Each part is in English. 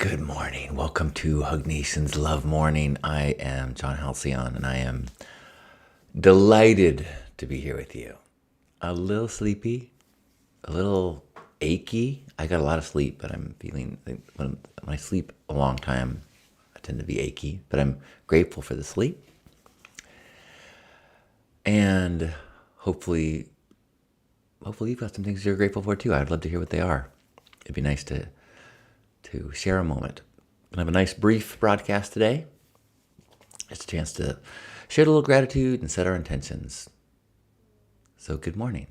Good morning. Welcome to Hug Nation's Love Morning. I am John Halcyon, and I am delighted to be here with you. A little sleepy, a little achy. I got a lot of sleep, but I'm feeling when I sleep a long time, I tend to be achy. But I'm grateful for the sleep, and hopefully you've got some things you're grateful for too. I'd love to hear what they are. It'd be nice to share a moment. We're gonna have a nice brief broadcast today. It's a chance to share a little gratitude and set our intentions. So good morning.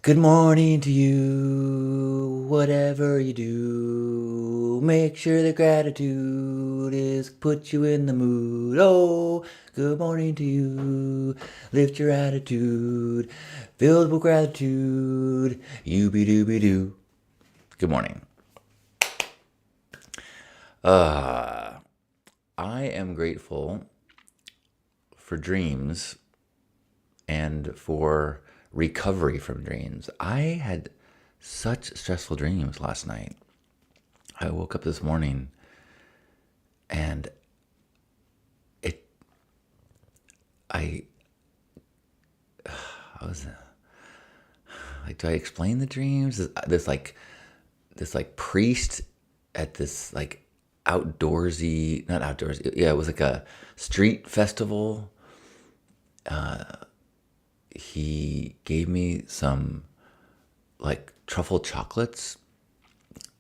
Good morning to you, whatever you do. Make sure the gratitude is put you in the mood. Oh, good morning to you. Lift your attitude, filled with gratitude. You be doo be doo. Good morning. I am grateful for dreams and for recovery from dreams. I had such stressful dreams last night. I woke up this morning and I was like, do I explain the dreams? This priest at this outdoorsy, not outdoorsy, yeah, it was like a street festival. He gave me some truffle chocolates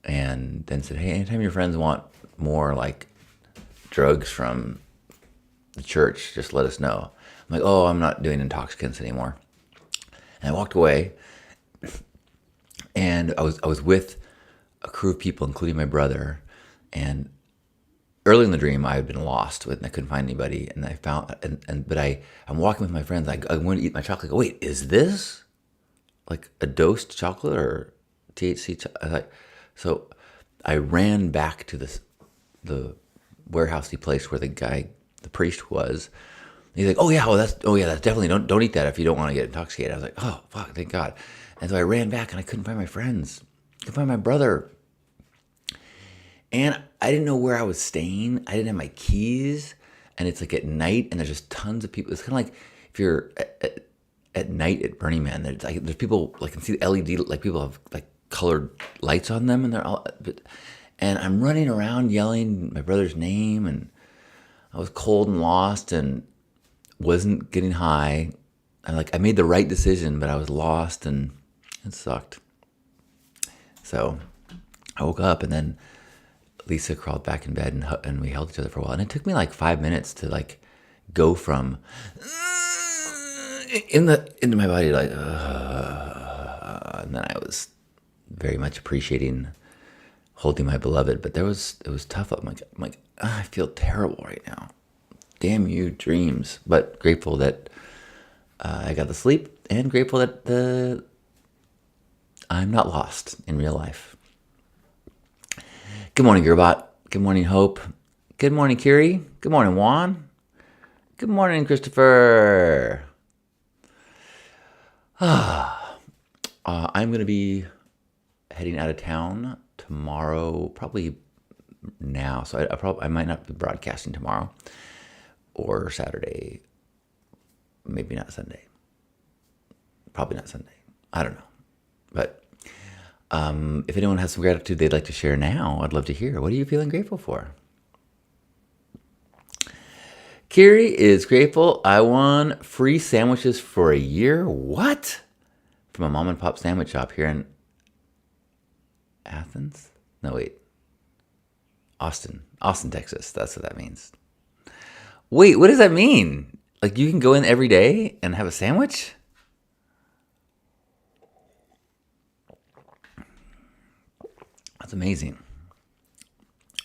and then said, hey, anytime your friends want more drugs from the church, just let us know. I'm like, oh, I'm not doing intoxicants anymore. And I walked away, and I was with a crew of people, including my brother. And early in the dream, I had been lost and I couldn't find anybody. And I found, but I'm walking with my friends. I went to eat my chocolate. I go, wait, is this like a dosed chocolate or THC? So I ran back to the warehousey place where the priest was. He's like, that's definitely don't eat that if you don't want to get intoxicated. I was like, oh fuck, thank God. And so I ran back and I couldn't find my friends. I couldn't find my brother. And I didn't know where I was staying. I didn't have my keys. And it's like at night and there's just tons of people. It's kind of like if you're at night at Burning Man, there's people can see the LED, people have colored lights on them, and they're all. And I'm running around yelling my brother's name, and I was cold and lost and wasn't getting high. And I made the right decision, but I was lost and it sucked. So I woke up, and then Lisa crawled back in bed, and we held each other for a while. And it took me 5 minutes to go from into my body and then I was very much appreciating holding my beloved. But it was tough. I'm like, I feel terrible right now. Damn you, dreams. But grateful that I got the sleep, and grateful that I'm not lost in real life. Good morning, Gerbot. Good morning, Hope. Good morning, Kiri. Good morning, Juan. Good morning, Christopher. I'm going to be heading out of town tomorrow, probably now. So I might not be broadcasting tomorrow or Saturday. Maybe not Sunday. Probably not Sunday. I don't know. But if anyone has some gratitude they'd like to share now, I'd love to hear. What are you feeling grateful for? Kiri is grateful. I won free sandwiches for a year. What? From a mom and pop sandwich shop here in Athens? No, wait. Austin, Texas. That's what that means. Wait, what does that mean? You can go in every day and have a sandwich? That's amazing.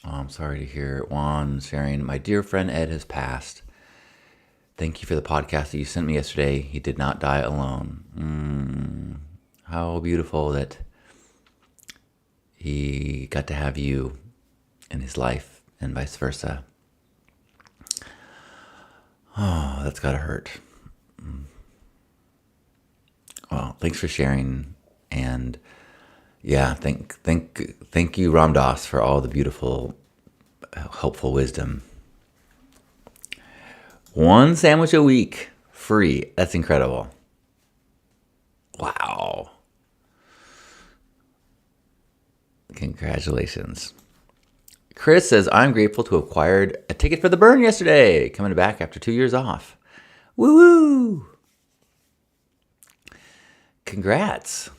Oh, I'm sorry to hear Juan sharing. My dear friend Ed has passed. Thank you for the podcast that you sent me yesterday. He did not die alone. How beautiful that he got to have you in his life and vice versa. Oh, that's gotta hurt. Well, thanks for sharing. And Yeah, thank you, Ram Dass, for all the beautiful, helpful wisdom. One sandwich a week, free. That's incredible. Wow. Congratulations. Chris says, I'm grateful to have acquired a ticket for the burn yesterday, coming back after 2 years off. Woo woo! Congrats.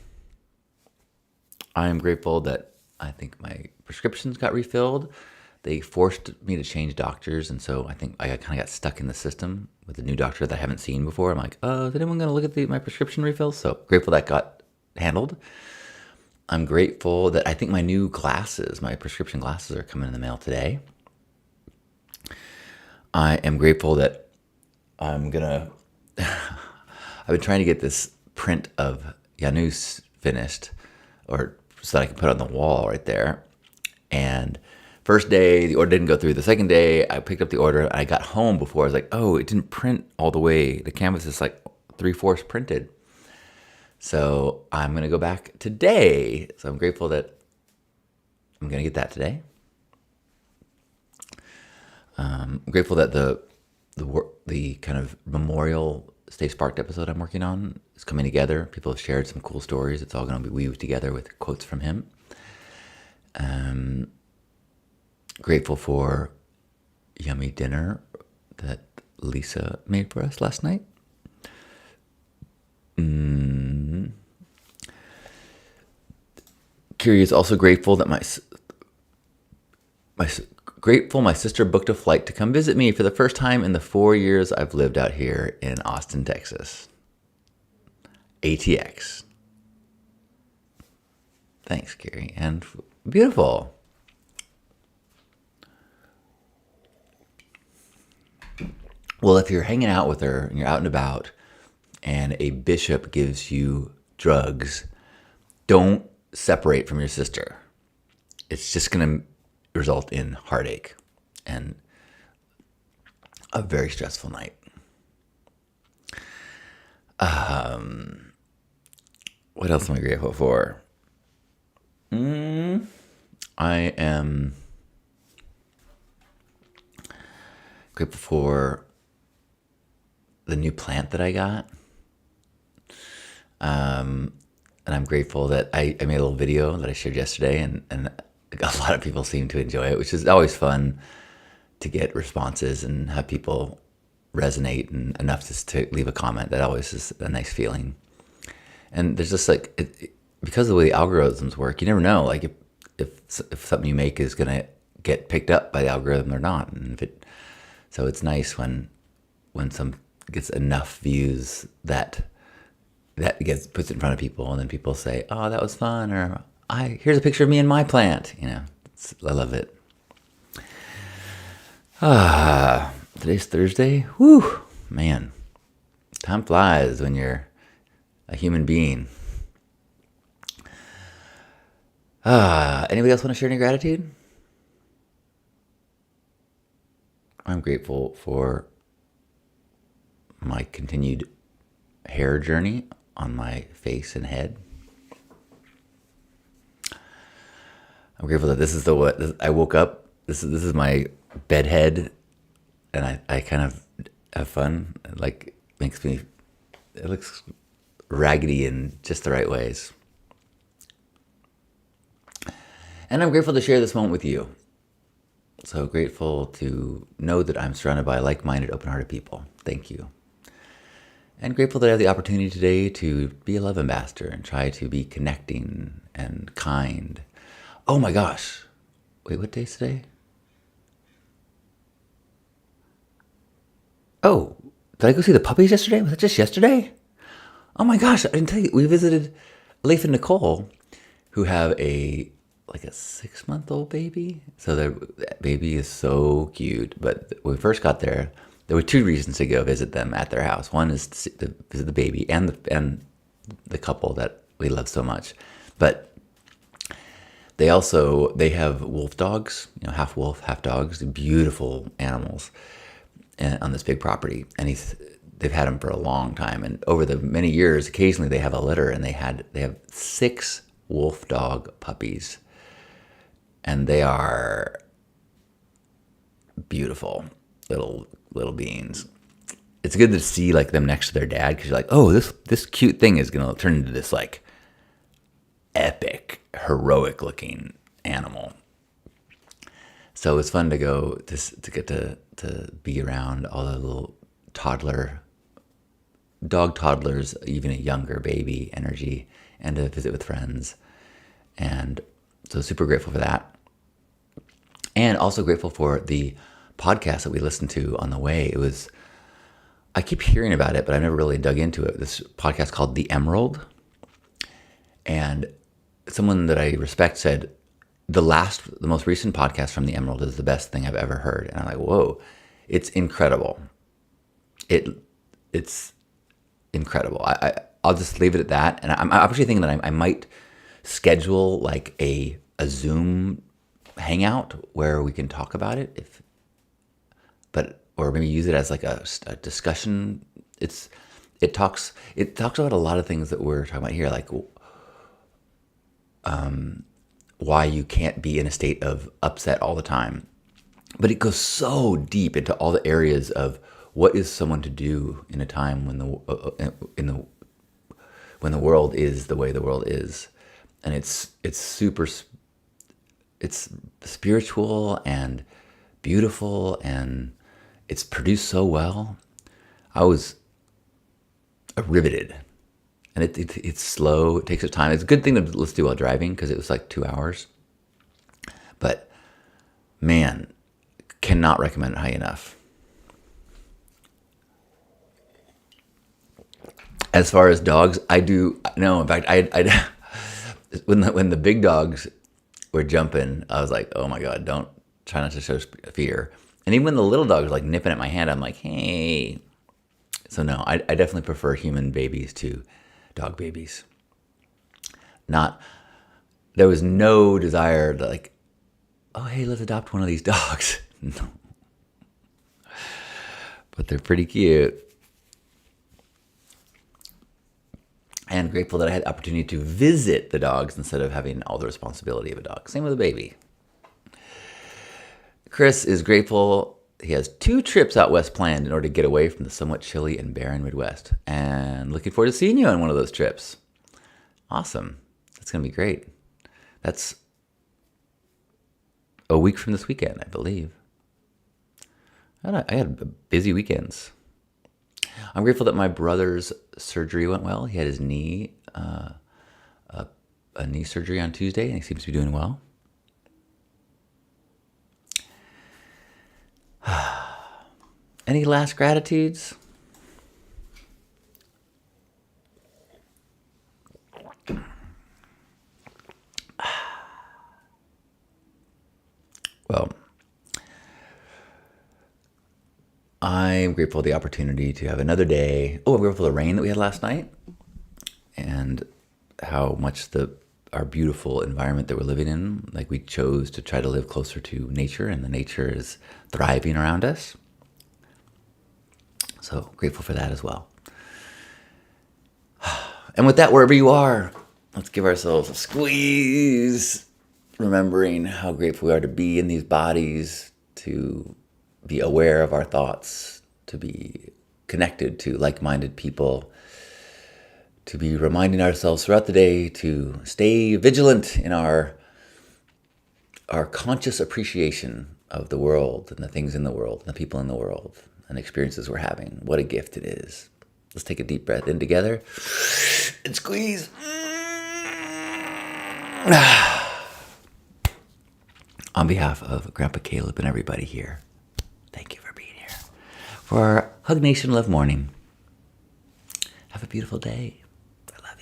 I'm grateful that I think my prescriptions got refilled. They forced me to change doctors, and so I think I kind of got stuck in the system with a new doctor that I haven't seen before. I'm like, is anyone going to look at my prescription refills? So grateful that got handled. I'm grateful that I think my new glasses, my prescription glasses, are coming in the mail today. I am grateful that I'm gonna. I've been trying to get this print of Janus finished, or so that I can put on the wall right there. And first day, the order didn't go through. The second day, I picked up the order. And I got home before I was like, oh, it didn't print all the way. The canvas is like 3/4 printed. So I'm gonna go back today. So I'm grateful that I'm gonna get that today. I'm grateful that the kind of memorial Stay Sparked episode I'm working on is coming together. People have shared some cool stories. It's all going to be weaved together with quotes from him. Grateful for yummy dinner that Lisa made for us last night. Kiri is also grateful that my sister booked a flight to come visit me for the first time in the 4 years I've lived out here in Austin, Texas. ATX. Thanks, Kiri. And beautiful. Well, if you're hanging out with her and you're out and about and a bishop gives you drugs, don't separate from your sister. It's just going to result in heartache and a very stressful night. What else am I grateful for? I am grateful for the new plant that I got. And I'm grateful that I made a little video that I shared yesterday, and a lot of people seem to enjoy it, which is always fun to get responses and have people resonate and enough to leave a comment. That always is a nice feeling. And there's just like, because of the way the algorithms work, you never know, like if something you make is going to get picked up by the algorithm or not. And so it's nice when some gets enough views that gets puts it in front of people, and then people say, oh, that was fun, or here's a picture of me and my plant. I love it. Today's Thursday. Whew, man. Time flies when you're a human being. Anybody else want to share any gratitude? I'm grateful for my continued hair journey on my face and head. I'm grateful that this is I woke up. This is my bed head, and I kind of have fun. It looks raggedy in just the right ways. And I'm grateful to share this moment with you. So grateful to know that I'm surrounded by like-minded, open-hearted people. Thank you. And grateful that I have the opportunity today to be a love ambassador and try to be connecting and kind. Oh my gosh. Wait, what day is today? Oh, did I go see the puppies yesterday? Was it just yesterday? Oh my gosh, I didn't tell you. We visited Leif and Nicole, who have a 6-month-old baby. So their baby is so cute. But when we first got there were 2 reasons to go visit them at their house. One is to visit the baby and the couple that we love so much. But they have wolf dogs, half wolf, half dogs, beautiful animals, on this big property. And they've had them for a long time. And over the many years, occasionally they have a litter, and they have 6 wolf dog puppies, and they are beautiful little beings. It's good to see like them next to their dad, because you're like, oh, this cute thing is gonna turn into this like epic, heroic looking animal. So it's fun to go to get to be around all the little dog toddlers, even a younger baby energy, and to visit with friends. And so super grateful for that. And also grateful for the podcast that we listened to on the way. I keep hearing about it, but I never really dug into it. This podcast called The Emerald. And someone that I respect said, the most recent podcast from The Emerald is the best thing I've ever heard. And I'm like, whoa, it's incredible. It's incredible. I'll just leave it at that. And I'm actually thinking that I might schedule like a Zoom hangout where we can talk about it, or maybe use it as like a discussion. It talks about a lot of things that we're talking about here, like why you can't be in a state of upset all the time. But it goes so deep into all the areas of what is someone to do in a time when the world is the way the world is, and it's spiritual and beautiful, and it's produced so well. I was riveted. And it's slow. It takes its time. It's a good thing to listen to while driving, because it was like 2 hours. But man, cannot recommend it high enough. As far as dogs, I do no. In fact, I when the big dogs were jumping, I was like, oh my God, try not to show fear. And even when the little dogs were like nipping at my hand, I'm like, hey. So no, I definitely prefer human babies to dog babies. There was no desire to like, oh hey, let's adopt one of these dogs. No. But they're pretty cute. And grateful that I had the opportunity to visit the dogs instead of having all the responsibility of a dog. Same with a baby. Chris is grateful he has 2 trips out west planned in order to get away from the somewhat chilly and barren Midwest. And looking forward to seeing you on one of those trips. Awesome. That's going to be great. That's a week from this weekend, I believe. I had busy weekends. I'm grateful that my brother's surgery went well. He had his knee, a knee surgery on Tuesday, and he seems to be doing well. Any last gratitudes? Well, I'm grateful for the opportunity to have another day. Oh, I'm grateful for the rain that we had last night, and how much our beautiful environment that we're living in, like we chose to try to live closer to nature, and the nature is thriving around us. So grateful for that as well. And with that, wherever you are, let's give ourselves a squeeze, remembering how grateful we are to be in these bodies, to be aware of our thoughts, to be connected to like-minded people, to be reminding ourselves throughout the day to stay vigilant in our conscious appreciation of the world and the things in the world and the people in the world and experiences we're having. What a gift it is. Let's take a deep breath in together and squeeze. On behalf of Grandpa Caleb and everybody here, thank you for being here for our Hug Nation Love Morning. Have a beautiful day. I love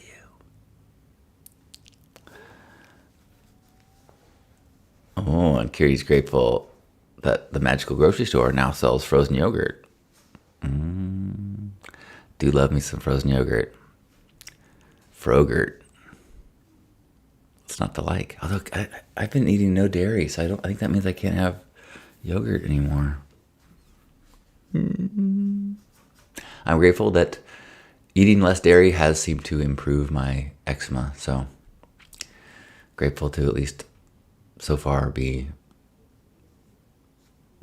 you. Oh, and Kiri's grateful that the Magical Grocery Store now sells frozen yogurt. Do love me some frozen yogurt. Frogurt. It's not to like. Although I've been eating no dairy, so I think that means I can't have yogurt anymore. I'm grateful that eating less dairy has seemed to improve my eczema. So grateful to at least so far be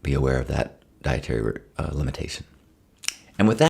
aware of that dietary limitation. And with that,